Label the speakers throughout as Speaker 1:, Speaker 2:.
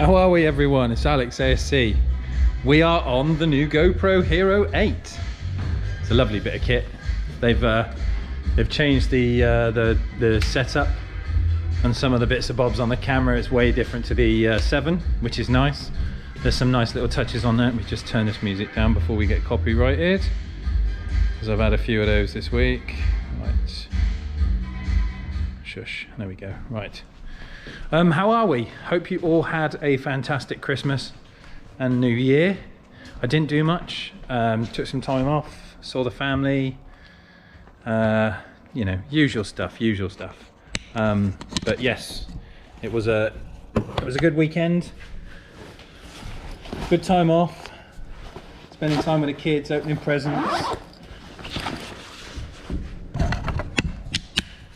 Speaker 1: How are we, everyone? It's Alex ASC. We are on the new GoPro Hero 8. It's a lovely bit of kit. They've changed the setup and some of the bits and bobs on the camera. It's way different to the 7, which is nice. There's some nice little touches on there. Let me just turn this music down before we get copyrighted, because I've had a few of those this week. Right. Shush. There we go. Right. How are we? Hope you all had a fantastic Christmas and New Year. I didn't do much. Took some time off, saw the family. You know, usual stuff. But yes, it was a good weekend. Good time off. Spending time with the kids, opening presents.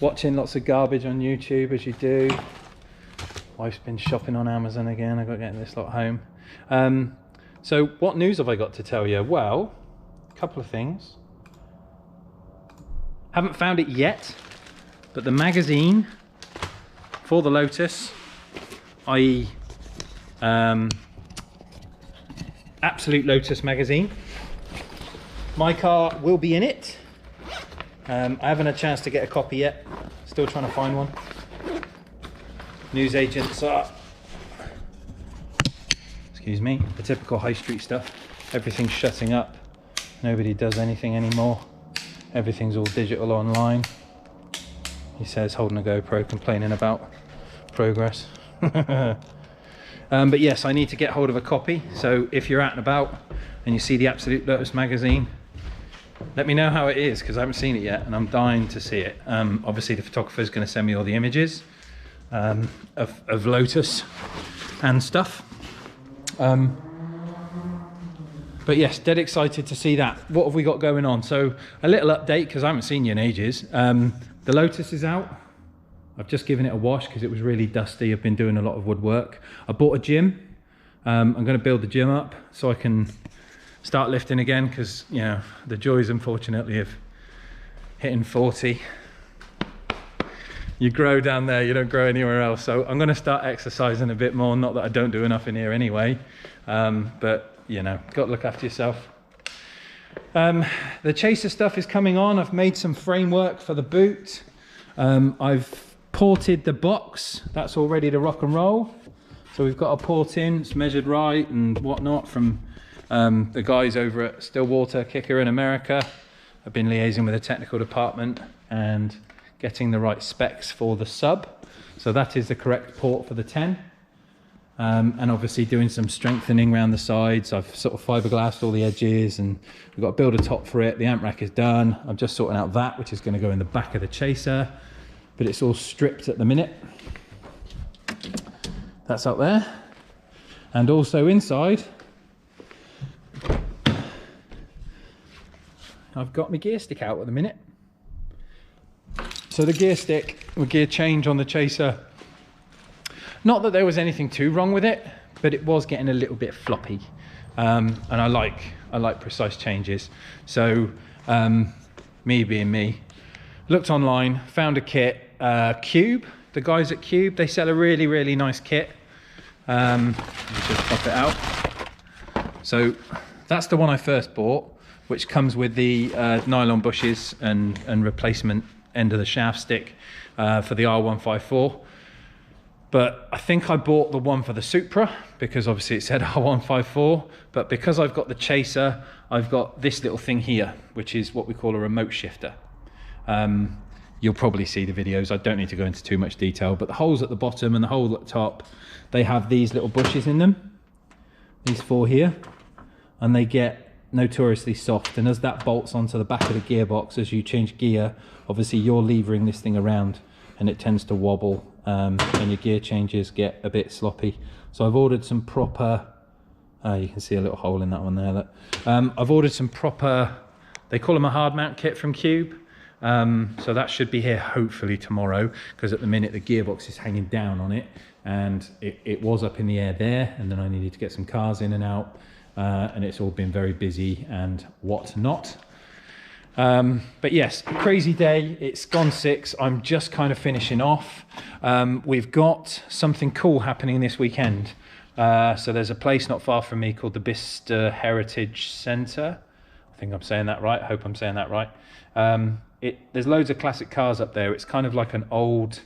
Speaker 1: Watching lots of garbage on YouTube, as you do. Wife's been shopping on Amazon again. I got getting this lot home. So what news have I got to tell you? Well, a couple of things. Haven't found it yet, but the magazine for the Lotus, i.e. Absolute Lotus magazine, my car will be in it. I haven't had a chance to get a copy yet. Still trying to find one. Newsagents are, excuse me, the typical high street stuff. Everything's shutting up. Nobody does anything anymore. Everything's all digital online. He says, holding a GoPro, complaining about progress. But yes, I need to get hold of a copy. So if you're out and about and you see the Absolute Lotus magazine, let me know how it is, because I haven't seen it yet and I'm dying to see it. Obviously the photographer is going to send me all the images of Lotus and stuff. But yes, dead excited to see that. What have we got going on? So a little update, because I haven't seen you in ages. The Lotus is out. I've just given it a wash because it was really dusty. I've been doing a lot of woodwork. I bought a gym. I'm going to build the gym up so I can start lifting again, because, you know, the joys, unfortunately, of hitting 40. You grow down there, you don't grow anywhere else. So I'm going to start exercising a bit more. Not that I don't do enough in here anyway, but, you know, got to look after yourself. The chaser stuff is coming on. I've made some framework for the boot. I've ported the box. That's all ready to rock and roll. So we've got a port in. It's measured right and whatnot from the guys over at Stillwater Kicker in America. I've been liaising with the technical department and getting the right specs for the sub. So that is the correct port for the 10. And obviously doing some strengthening around the sides. I've sort of fiberglassed all the edges and we've got to build a top for it. The amp rack is done. I'm just sorting out that, which is going to go in the back of the chaser, but it's all stripped at the minute. That's up there. And also inside, I've got my gear stick out at the minute. So the gear stick, the gear change on the chaser, not that there was anything too wrong with it, but it was getting a little bit floppy. And I like precise changes. So me being me, looked online, found a kit, Cube, the guys at Cube, they sell a really, really nice kit. Let me just pop it out. So that's the one I first bought, which comes with the nylon bushes and replacement end of the shaft stick for the R154. But I think I bought the one for the Supra because obviously it said R154, but because I've got the chaser, I've got this little thing here, which is what we call a remote shifter. You'll probably see the videos. I don't need to go into too much detail, but the holes at the bottom and the hole at the top, they have these little bushes in them, these 4 here, and they get notoriously soft. And as that bolts onto the back of the gearbox, as you change gear, obviously you're levering this thing around and it tends to wobble, and your gear changes get a bit sloppy. So I've ordered some proper, you can see a little hole in that one there. I've ordered some proper, they call them a hard mount kit from Cube. So that should be here hopefully tomorrow, because at the minute the gearbox is hanging down on it and it was up in the air there, and then I needed to get some cars in and out, and it's all been very busy and whatnot. But yes, crazy day. It's gone 6. I'm just kind of finishing off. We've got something cool happening this weekend. So there's a place not far from me called the Bicester Heritage Centre. I think I'm saying that right. I hope I'm saying that right. There's loads of classic cars up there. It's kind of like an old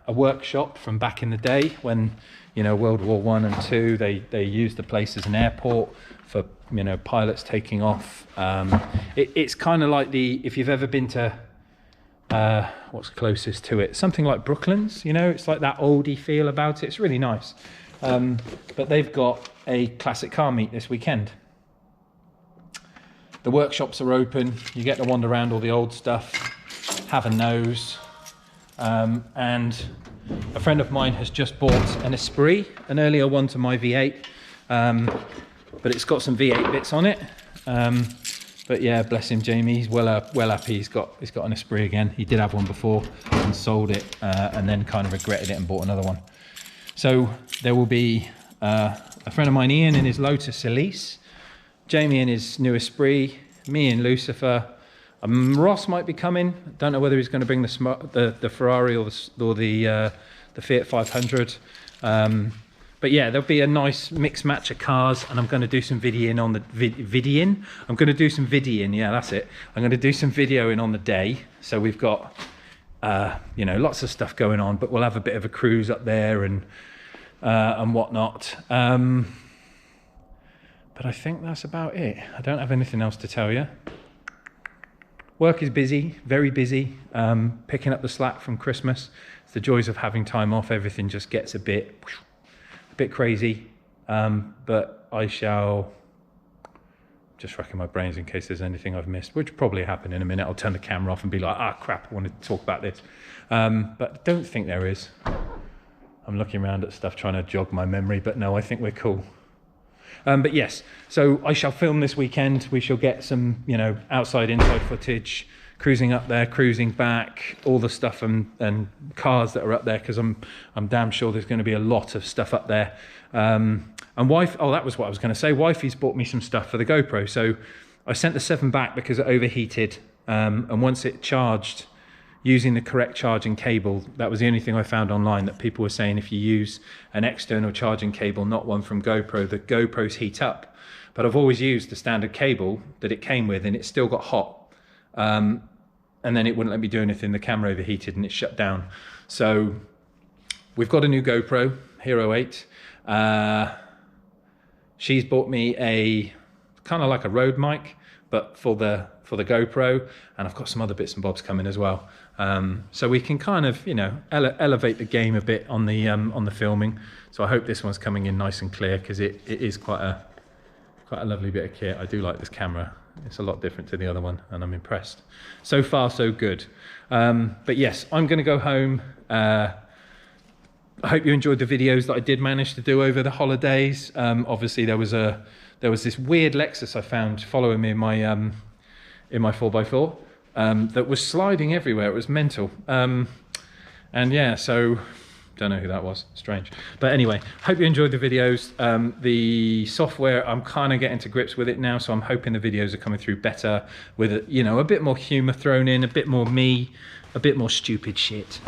Speaker 1: a workshop from back in the day when, you know, World War One and Two. They used the place as an airport for, you know, pilots taking off. It's kind of like if you've ever been to what's closest to it, something like Brooklands, you know, it's like that oldie feel about it. It's really nice. But they've got a classic car meet this weekend. The workshops are open. You get to wander around all the old stuff, have a nose. And a friend of mine has just bought an Esprit, an earlier one to my V8, but it's got some V8 bits on it. But yeah, bless him, Jamie. He's well happy. He's got an Esprit again. He did have one before and sold it, and then kind of regretted it and bought another one. So there will be a friend of mine, Ian, in his Lotus Elise, Jamie in his new Esprit, me in Lucifer. Ross might be coming. Don't know whether he's going to bring the Ferrari or the Fiat 500. But yeah, there'll be a nice mixed match of cars, and I'm going to do some videoing on the videoing. I'm going to do some videoing. Yeah, that's it. I'm going to do some videoing on the day. So we've got you know, lots of stuff going on, but we'll have a bit of a cruise up there and whatnot. But I think that's about it. I don't have anything else to tell you. Work is busy, very busy, picking up the slack from Christmas. It's the joys of having time off. Everything just gets a bit crazy, but I shall just racking my brains in case there's anything I've missed, which will probably happen in a minute. I'll turn the camera off and be like, ah, crap, I wanted to talk about this. But I don't think there is. I'm looking around at stuff trying to jog my memory, but no, I think we're cool. But yes, so I shall film this weekend. We shall get some, you know, outside, inside footage, cruising up there, cruising back, all the stuff and cars that are up there, because I'm damn sure there's going to be a lot of stuff up there. And that was what I was going to say. Wifey's bought me some stuff for the GoPro. So I sent the 7 back because it overheated. And once it charged using the correct charging cable, that was the only thing I found online, that people were saying if you use an external charging cable, not one from GoPro, the GoPros heat up. But I've always used the standard cable that it came with, and it still got hot. And then it wouldn't let me do anything. The camera overheated and it shut down. So we've got a new GoPro, Hero 8. She's bought me a kind of like a Rode mic, but for the GoPro, and I've got some other bits and bobs coming as well. So we can kind of, you know, elevate the game a bit on the filming. So I hope this one's coming in nice and clear, because it is quite a lovely bit of kit. I do like this camera. It's a lot different to the other one, and I'm impressed. So far, so good. But yes, I'm going to go home. I hope you enjoyed the videos that I did manage to do over the holidays. Obviously, there was this weird Lexus I found following me in my 4x4 that was sliding everywhere. It was mental. And yeah, so don't know who that was. Strange. But anyway, hope you enjoyed the videos. The software, I'm kind of getting to grips with it now, so I'm hoping the videos are coming through better with, you know, a bit more humor thrown in, a bit more me, a bit more stupid shit,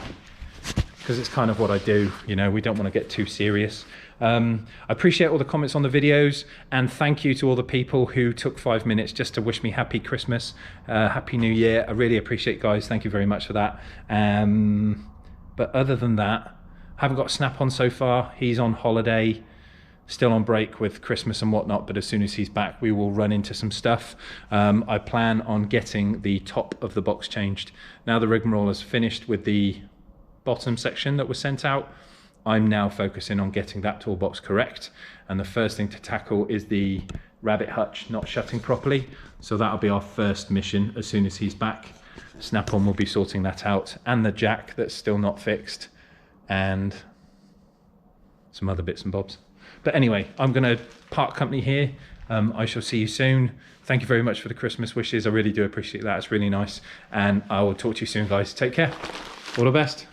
Speaker 1: because it's kind of what I do. You know, we don't want to get too serious. I appreciate all the comments on the videos, and thank you to all the people who took 5 minutes just to wish me happy Christmas, happy New Year. I really appreciate, guys. Thank you very much for that. But other than that, haven't got Snap on so far. He's on holiday, still on break with Christmas and whatnot, but as soon as he's back, we will run into some stuff. I plan on getting the top of the box changed. Now the rigmarole is finished with the bottom section that was sent out, I'm now focusing on getting that toolbox correct. And the first thing to tackle is the rabbit hutch not shutting properly. So that'll be our first mission as soon as he's back. Snap-on will be sorting that out, and the jack that's still not fixed, and some other bits and bobs. But anyway, I'm going to part company here. I shall see you soon. Thank you very much for the Christmas wishes. I really do appreciate that. It's really nice. And I will talk to you soon, guys. Take care. All the best.